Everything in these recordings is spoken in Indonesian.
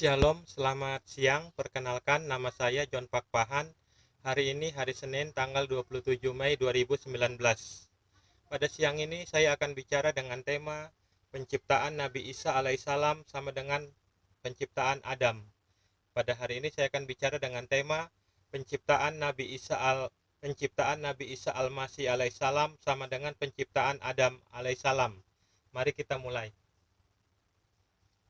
Shalom, selamat siang. Perkenalkan, nama saya John Pakpahan. Hari ini hari Senin tanggal 27 Mei 2019. Pada siang ini saya akan bicara dengan tema penciptaan Nabi Isa alaihissalam sama dengan penciptaan Adam. Pada hari ini saya akan bicara dengan tema penciptaan Nabi Isa al-Masih alaihissalam sama dengan penciptaan Adam alaihissalam. Mari kita mulai.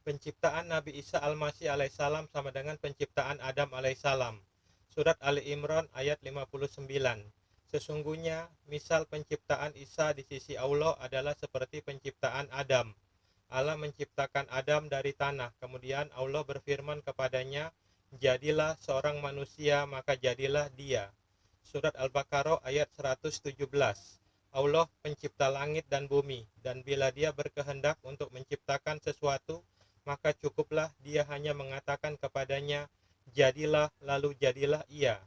Penciptaan Nabi Isa al-Masih alaihissalam sama dengan penciptaan Adam alaihissalam. Surat Ali Imran ayat 59. Sesungguhnya misal penciptaan Isa di sisi Allah adalah seperti penciptaan Adam. Allah menciptakan Adam dari tanah, kemudian Allah berfirman kepadanya, jadilah seorang manusia, maka jadilah dia. Surat Al-Baqarah ayat 117. Allah pencipta langit dan bumi, dan bila dia berkehendak untuk menciptakan sesuatu, maka cukuplah dia hanya mengatakan kepadanya, jadilah, lalu jadilah ia.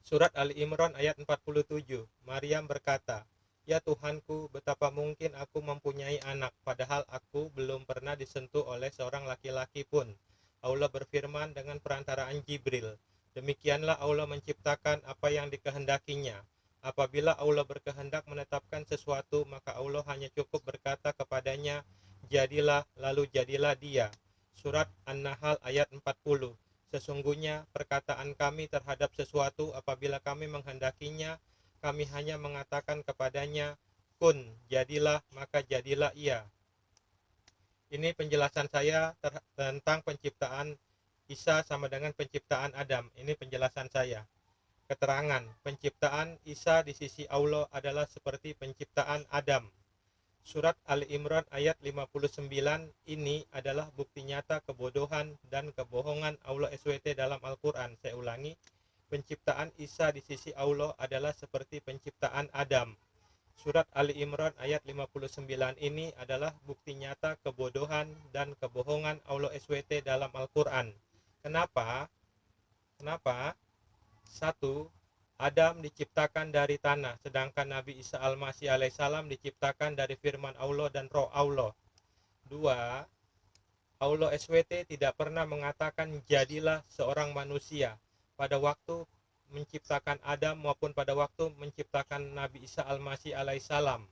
Surat Ali Imran ayat 47. Maryam berkata, ya Tuhanku, betapa mungkin aku mempunyai anak, padahal aku belum pernah disentuh oleh seorang laki-laki pun. Allah berfirman dengan perantaraan Jibril, demikianlah Allah menciptakan apa yang dikehendakinya. Apabila Allah berkehendak menetapkan sesuatu, maka Allah hanya cukup berkata kepadanya, jadilah, lalu jadilah dia. Surat An-Nahl ayat 40. Sesungguhnya perkataan kami terhadap sesuatu apabila kami menghendakinya, kami hanya mengatakan kepadanya, kun, jadilah, maka jadilah ia. Ini penjelasan saya tentang penciptaan Isa sama dengan penciptaan Adam. Ini penjelasan saya. Keterangan, penciptaan Isa di sisi Allah adalah seperti penciptaan Adam. Surat Ali Imran ayat 59 ini adalah bukti nyata kebodohan dan kebohongan Allah SWT dalam Al-Quran. Saya ulangi, penciptaan Isa di sisi Allah adalah seperti penciptaan Adam. Surat Ali Imran ayat 59 ini adalah bukti nyata kebodohan dan kebohongan Allah SWT dalam Al-Quran. Kenapa? Satu, Adam diciptakan dari tanah, sedangkan Nabi Isa al-Masih alaihissalam diciptakan dari firman Allah dan roh Allah. Dua, Allah SWT tidak pernah mengatakan jadilah seorang manusia pada waktu menciptakan Adam maupun pada waktu menciptakan Nabi Isa al-Masih alaihissalam.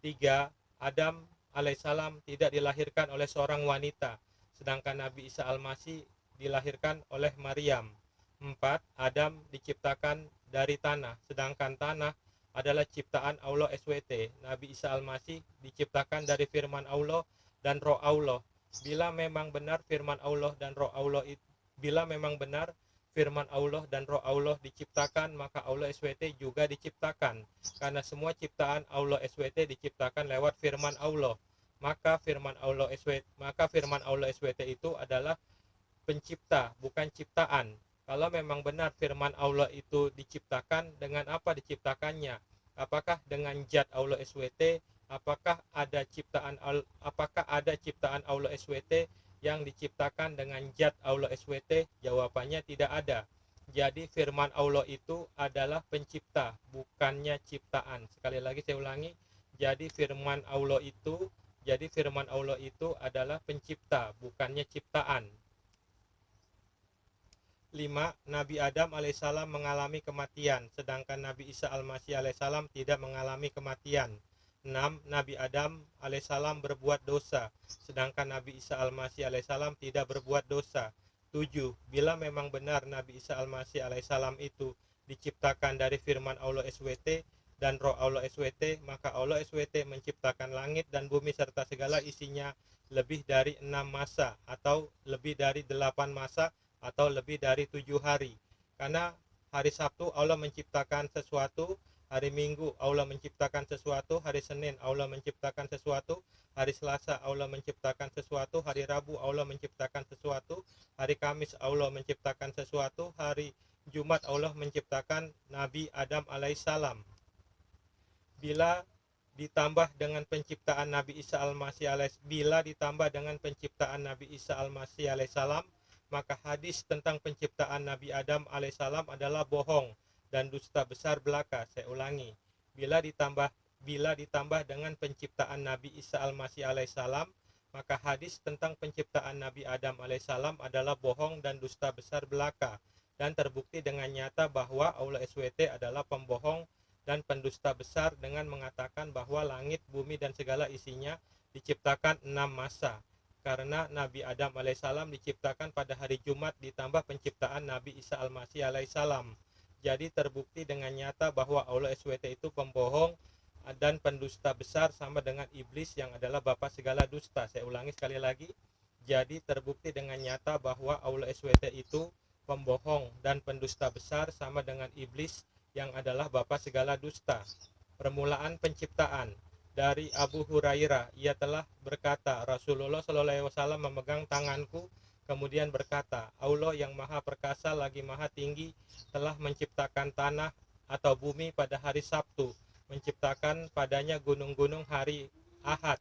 Tiga, Adam alaihissalam tidak dilahirkan oleh seorang wanita, sedangkan Nabi Isa al-Masih dilahirkan oleh Maryam. 4. Adam diciptakan dari tanah, sedangkan tanah adalah ciptaan Allah SWT. Nabi Isa al-Masih diciptakan dari firman Allah dan roh Allah. Bila memang benar firman Allah dan roh Allah diciptakan, maka Allah SWT juga diciptakan. Karena semua ciptaan Allah SWT diciptakan lewat firman Allah. Maka firman Allah SWT itu adalah pencipta, bukan ciptaan. Kalau memang benar firman Allah itu diciptakan, dengan apa diciptakannya? Apakah dengan zat Allah SWT? Apakah ada ciptaan Allah SWT yang diciptakan dengan zat Allah SWT? Jawabannya tidak ada. Jadi firman Allah itu adalah pencipta, bukannya ciptaan. Sekali lagi saya ulangi, jadi firman Allah itu adalah pencipta, bukannya ciptaan. 5. Nabi Adam alaihissalam mengalami kematian, sedangkan Nabi Isa al-Masih alaihissalam tidak mengalami kematian. 6. Nabi Adam alaihissalam berbuat dosa, sedangkan Nabi Isa al-Masih alaihissalam tidak berbuat dosa. 7. Bila memang benar Nabi Isa al-Masih alaihissalam itu diciptakan dari firman Allah SWT dan roh Allah SWT, maka Allah SWT menciptakan langit dan bumi serta segala isinya lebih dari 6 masa, atau lebih dari 8 masa, atau lebih dari 7 hari. Karena hari Sabtu Allah menciptakan sesuatu, hari Minggu Allah menciptakan sesuatu, hari Senin Allah menciptakan sesuatu, hari Selasa Allah menciptakan sesuatu, hari Rabu Allah menciptakan sesuatu, hari Kamis Allah menciptakan sesuatu, hari Jumat Allah menciptakan Nabi Adam alaihissalam. Bila ditambah dengan penciptaan Nabi Isa al-Masih alaihissalam, maka hadis tentang penciptaan Nabi Adam alaihissalam adalah bohong dan dusta besar belaka. Saya ulangi, bila ditambah dengan penciptaan Nabi Isa al-Masih alaihissalam, maka hadis tentang penciptaan Nabi Adam alaihissalam adalah bohong dan dusta besar belaka, dan terbukti dengan nyata bahwa Allah SWT adalah pembohong dan pendusta besar dengan mengatakan bahwa langit, bumi, dan segala isinya diciptakan 6 masa, karena Nabi Adam alaihissalam diciptakan pada hari Jumat ditambah penciptaan Nabi Isa al-Masih alaihissalam. Jadi terbukti dengan nyata bahwa Allah SWT itu pembohong dan pendusta besar sama dengan iblis yang adalah bapa segala dusta. Saya ulangi sekali lagi. Jadi terbukti dengan nyata bahwa Allah SWT itu pembohong dan pendusta besar sama dengan iblis yang adalah bapa segala dusta. Permulaan penciptaan. Dari Abu Hurairah, ia telah berkata, Rasulullah SAW memegang tanganku, kemudian berkata, Allah yang maha perkasa lagi maha tinggi telah menciptakan tanah atau bumi pada hari Sabtu, menciptakan padanya gunung-gunung hari Ahad,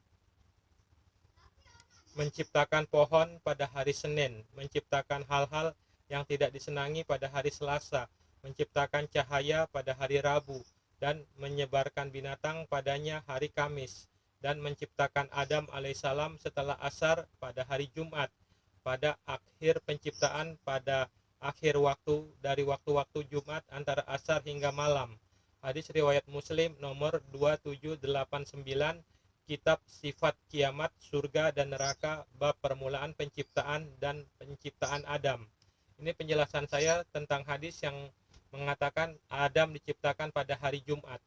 menciptakan pohon pada hari Senin, menciptakan hal-hal yang tidak disenangi pada hari Selasa, menciptakan cahaya pada hari Rabu, dan menyebarkan binatang padanya hari Kamis, dan menciptakan Adam alaihissalam setelah asar pada hari Jumat, pada akhir penciptaan pada akhir waktu dari waktu-waktu Jumat antara asar hingga malam. Hadis riwayat Muslim nomor 2789, kitab Sifat Kiamat, Surga dan Neraka, bab permulaan penciptaan dan penciptaan Adam. Ini penjelasan saya tentang hadis yang mengatakan Adam diciptakan pada hari Jumat.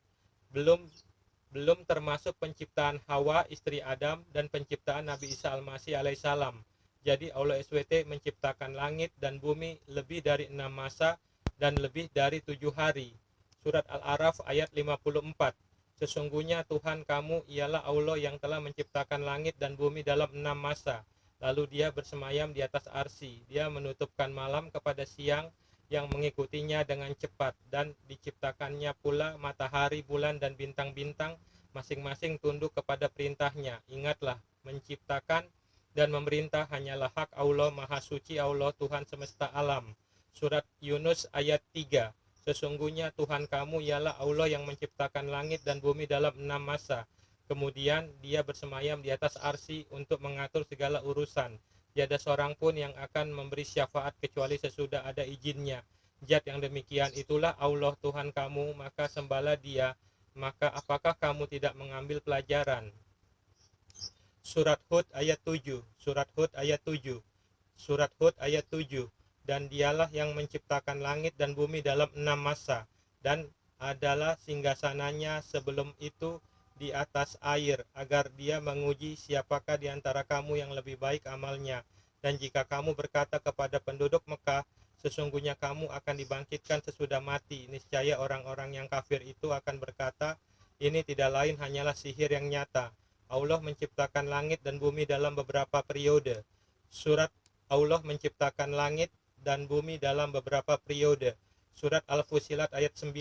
Belum termasuk penciptaan Hawa istri Adam dan penciptaan Nabi Isa al-Masih alaihissalam. Jadi Allah SWT menciptakan langit dan bumi lebih dari 6 masa dan lebih dari 7 hari. Surat Al-A'raf ayat 54. Sesungguhnya Tuhan kamu ialah Allah yang telah menciptakan langit dan bumi dalam 6 masa. Lalu dia bersemayam di atas arsy. Dia menutupkan malam kepada siang yang mengikutinya dengan cepat. Dan diciptakannya pula matahari, bulan, dan bintang-bintang masing-masing tunduk kepada perintahnya. Ingatlah, menciptakan dan memerintah hanyalah hak Allah, Maha Suci Allah, Tuhan semesta alam. Surat Yunus ayat 3. Sesungguhnya Tuhan kamu ialah Allah yang menciptakan langit dan bumi dalam 6 masa. Kemudian dia bersemayam di atas arsy untuk mengatur segala urusan. Tiada seorang pun yang akan memberi syafaat kecuali sesudah ada izinnya. Zat yang demikian itulah Allah Tuhan kamu, maka sembahlah dia. Maka apakah kamu tidak mengambil pelajaran? Surat Hud ayat 7. Surat Hud ayat 7. Surat Hud ayat 7. Dan dialah yang menciptakan langit dan bumi dalam 6 masa, dan adalah singgasananya sebelum itu di atas air, agar dia menguji siapakah di antara kamu yang lebih baik amalnya. Dan jika kamu berkata kepada penduduk Mekah, sesungguhnya kamu akan dibangkitkan sesudah mati, niscaya orang-orang yang kafir itu akan berkata, ini tidak lain hanyalah sihir yang nyata. Allah menciptakan langit dan bumi dalam beberapa periode. Surat Allah menciptakan langit dan bumi dalam beberapa periode. Surat Al-Fusilat ayat 9.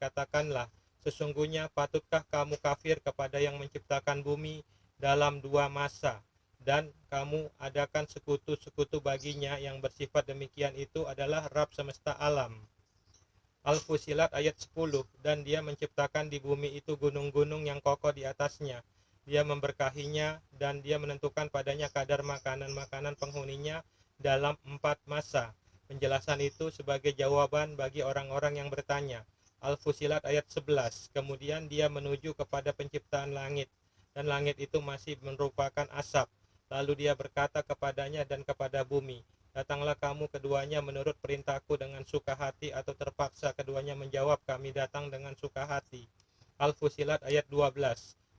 Katakanlah, sesungguhnya patutkah kamu kafir kepada yang menciptakan bumi dalam 2 masa, dan kamu adakan sekutu-sekutu baginya, yang bersifat demikian itu adalah Rabb semesta alam. Al-Fusilat ayat 10. Dan dia menciptakan di bumi itu gunung-gunung yang kokoh di atasnya. Dia memberkahinya dan dia menentukan padanya kadar makanan-makanan penghuninya dalam 4 masa. Penjelasan itu sebagai jawaban bagi orang-orang yang bertanya. Al-Fusilat ayat 11. Kemudian dia menuju kepada penciptaan langit, dan langit itu masih merupakan asap. Lalu dia berkata kepadanya dan kepada bumi, datanglah kamu keduanya menurut perintahku dengan suka hati atau terpaksa. Keduanya menjawab, kami datang dengan suka hati. Al-Fusilat ayat 12.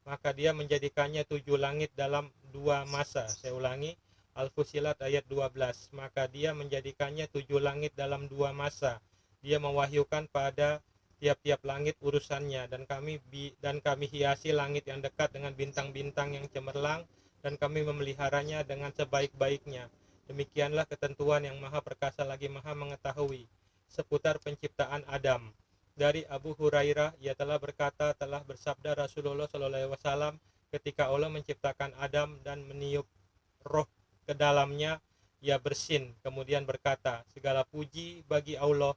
Maka dia menjadikannya 7 langit dalam 2 masa. Saya ulangi, Al-Fusilat ayat 12. Maka dia menjadikannya 7 langit dalam 2 masa. Dia mewahyukan pada tiap-tiap langit urusannya, dan kami hiasi langit yang dekat dengan bintang-bintang yang cemerlang, dan kami memeliharanya dengan sebaik-baiknya. Demikianlah ketentuan yang maha perkasa lagi maha mengetahui seputar penciptaan Adam. Dari Abu Hurairah, ia telah berkata, telah bersabda Rasulullah SAW, ketika Allah menciptakan Adam dan meniup roh ke dalamnya, ia bersin, kemudian berkata, segala puji bagi Allah.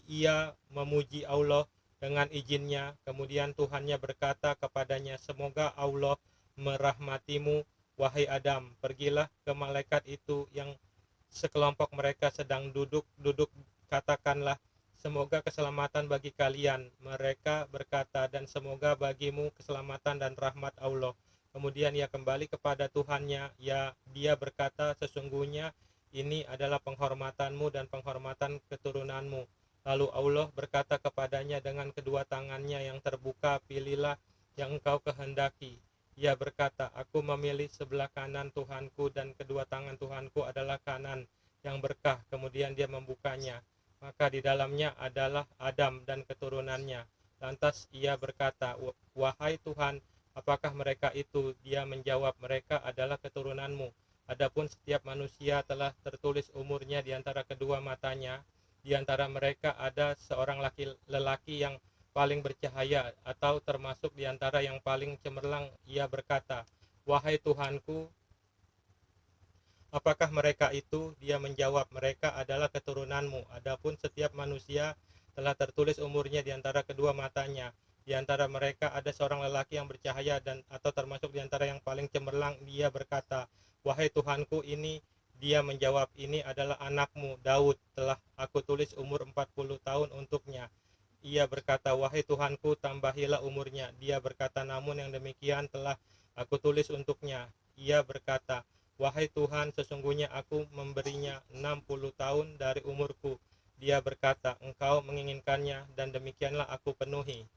Ia memuji Allah dengan izinnya. Kemudian Tuhannya berkata kepadanya, semoga Allah merahmatimu, wahai Adam, pergilah ke malaikat itu yang sekelompok mereka sedang duduk, katakanlah, semoga keselamatan bagi kalian. Mereka berkata, dan semoga bagimu keselamatan dan rahmat Allah. Kemudian ia kembali kepada Tuhannya, dia berkata, sesungguhnya ini adalah penghormatanmu dan penghormatan keturunanmu. Lalu Allah berkata kepadanya dengan kedua tangannya yang terbuka, pilihlah yang engkau kehendaki. Ia berkata, aku memilih sebelah kanan Tuhanku, dan kedua tangan Tuhanku adalah kanan yang berkah. Kemudian dia membukanya, maka di dalamnya adalah Adam dan keturunannya. Lantas ia berkata, wahai Tuhan, apakah mereka itu? Dia menjawab, mereka adalah keturunanmu. Adapun setiap manusia telah tertulis umurnya di antara kedua matanya. Di antara mereka ada seorang lelaki yang paling bercahaya, atau termasuk di antara yang paling cemerlang. Ia berkata, wahai Tuhanku, apakah mereka itu? Dia menjawab, mereka adalah keturunanmu. Adapun setiap manusia telah tertulis umurnya di antara kedua matanya. Di antara mereka ada seorang lelaki yang bercahaya, atau termasuk di antara yang paling cemerlang. Dia berkata, wahai Tuhanku, ini. Dia menjawab, ini adalah anakmu Daud, telah aku tulis umur 40 tahun untuknya. Ia berkata, wahai Tuhanku, tambahilah umurnya. Dia berkata, namun yang demikian telah aku tulis untuknya. Ia berkata, wahai Tuhan, sesungguhnya aku memberinya 60 tahun dari umurku. Dia berkata, engkau menginginkannya, dan demikianlah aku penuhi.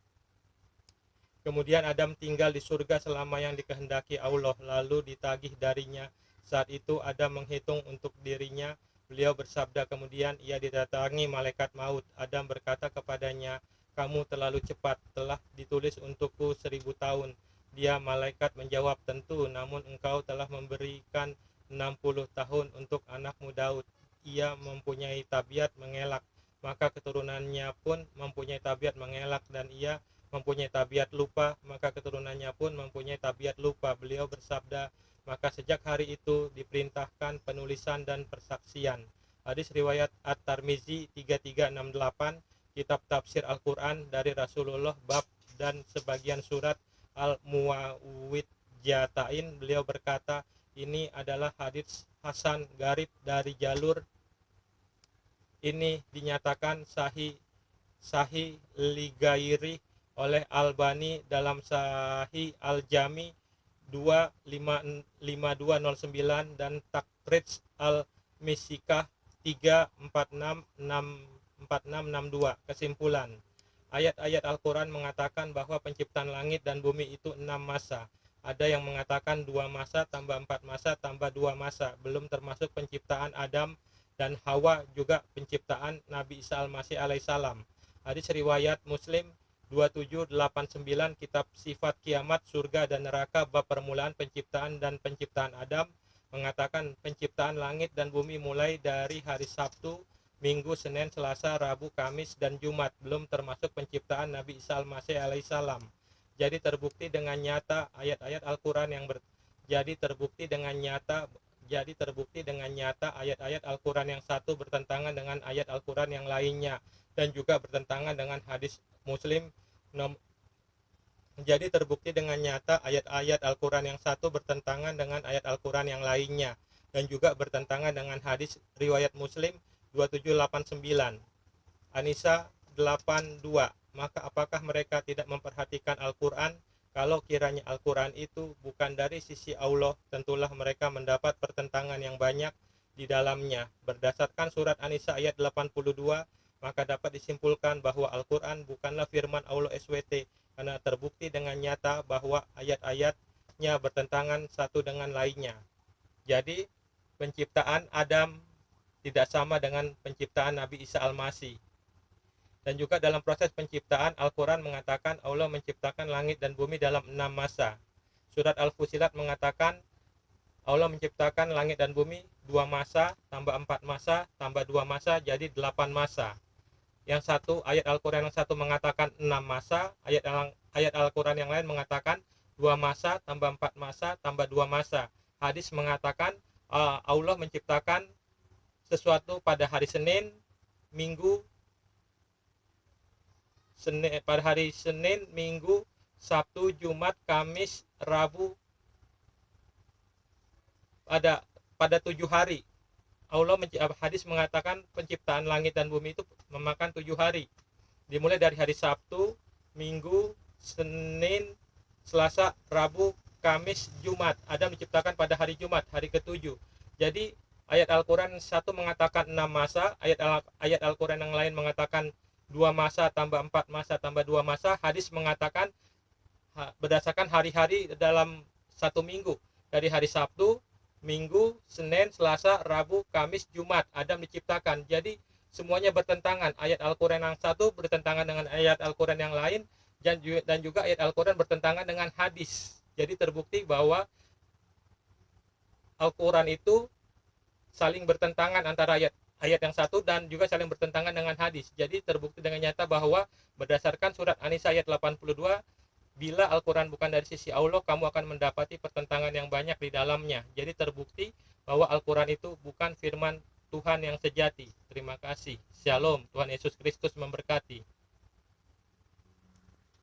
Kemudian Adam tinggal di surga selama yang dikehendaki Allah, lalu ditagih darinya. Saat itu Adam menghitung untuk dirinya. Beliau bersabda, kemudian ia didatangi malaikat maut. Adam berkata kepadanya, kamu terlalu cepat, telah ditulis untukku 1000 tahun. Dia malaikat menjawab, tentu, namun engkau telah memberikan 60 tahun untuk anakmu Daud. Ia mempunyai tabiat mengelak, maka keturunannya pun mempunyai tabiat mengelak, dan ia mempunyai tabiat lupa, maka keturunannya pun mempunyai tabiat lupa. Beliau bersabda, maka sejak hari itu diperintahkan penulisan dan persaksian. Hadis riwayat At-Tirmizi 3368, kitab tafsir Al-Quran dari Rasulullah bab dan sebagian surat Al-Muwawwidjatain. Beliau berkata, ini adalah hadis hasan garib dari jalur ini dinyatakan sahih ligairi oleh Albani dalam Sahih Al-Jami 25209 dan Takrij Al-Misikah 3464662. Kesimpulan, ayat-ayat Al-Quran mengatakan bahwa penciptaan langit dan bumi itu 6 masa. Ada yang mengatakan 2 masa tambah 4 masa tambah 2 masa, belum termasuk penciptaan Adam dan Hawa, juga penciptaan Nabi Isa Al-Masih alaihissalam. Hadis riwayat Muslim 2789, kitab sifat kiamat, surga dan neraka, bab permulaan penciptaan dan penciptaan Adam, mengatakan penciptaan langit dan bumi mulai dari hari Sabtu, Minggu, Senin, Selasa, Rabu, Kamis, dan Jumat, belum termasuk penciptaan Nabi Isa Al-Masih alaihissalam. Jadi terbukti dengan nyata ayat-ayat Al-Quran ayat-ayat Al-Quran yang satu bertentangan dengan ayat Al-Quran yang lainnya, dan juga bertentangan dengan hadis Muslim. Jadi terbukti dengan nyata ayat-ayat Al-Quran yang satu bertentangan dengan ayat Al-Quran yang lainnya, dan juga bertentangan dengan hadis riwayat Muslim 2789. An-Nisa 82. Maka apakah mereka tidak memperhatikan Al-Quran? Kalau kiranya Al-Quran itu bukan dari sisi Allah, tentulah mereka mendapat pertentangan yang banyak di dalamnya. Berdasarkan surat An-Nisa ayat 82, maka dapat disimpulkan bahwa Al-Quran bukanlah firman Allah SWT, karena terbukti dengan nyata bahwa ayat-ayatnya bertentangan satu dengan lainnya. Jadi penciptaan Adam tidak sama dengan penciptaan Nabi Isa Al-Masih. Dan juga dalam proses penciptaan, Al-Quran mengatakan Allah menciptakan langit dan bumi dalam 6 masa. Surat Al-Fusilat mengatakan Allah menciptakan langit dan bumi 2 masa, tambah 4 masa, tambah 2 masa, jadi 8 masa. Yang satu, ayat Al-Quran yang satu mengatakan 6 masa, ayat Al-Quran yang lain mengatakan 2 masa, tambah 4 masa, tambah 2 masa. Hadis mengatakan Allah menciptakan sesuatu pada hari Senin, Minggu, pada hari Senin, Minggu, Sabtu, Jumat, Kamis, Rabu, pada 7 hari. Hadis mengatakan penciptaan langit dan bumi itu memakan 7 hari. Dimulai dari hari Sabtu, Minggu, Senin, Selasa, Rabu, Kamis, Jumat. Adam diciptakan pada hari Jumat, hari ke-7. Jadi ayat Al-Quran satu mengatakan 6 masa, ayat Al-Quran yang lain mengatakan 2 masa tambah 4 masa tambah 2 masa. Hadis mengatakan berdasarkan hari-hari dalam satu minggu, dari hari Sabtu, Minggu, Senin, Selasa, Rabu, Kamis, Jumat Adam diciptakan. Jadi semuanya bertentangan. Ayat Al-Quran yang satu bertentangan dengan ayat Al-Quran yang lain, dan juga ayat Al-Quran bertentangan dengan hadis. Jadi terbukti bahwa Al-Quran itu saling bertentangan antara ayat yang satu dan juga saling bertentangan dengan hadis. Jadi terbukti dengan nyata bahwa berdasarkan surat An-Nisa ayat 82, bila Al-Quran bukan dari sisi Allah, kamu akan mendapati pertentangan yang banyak di dalamnya. Jadi terbukti bahwa Al-Quran itu bukan firman Tuhan yang sejati. Terima kasih. Shalom. Tuhan Yesus Kristus memberkati.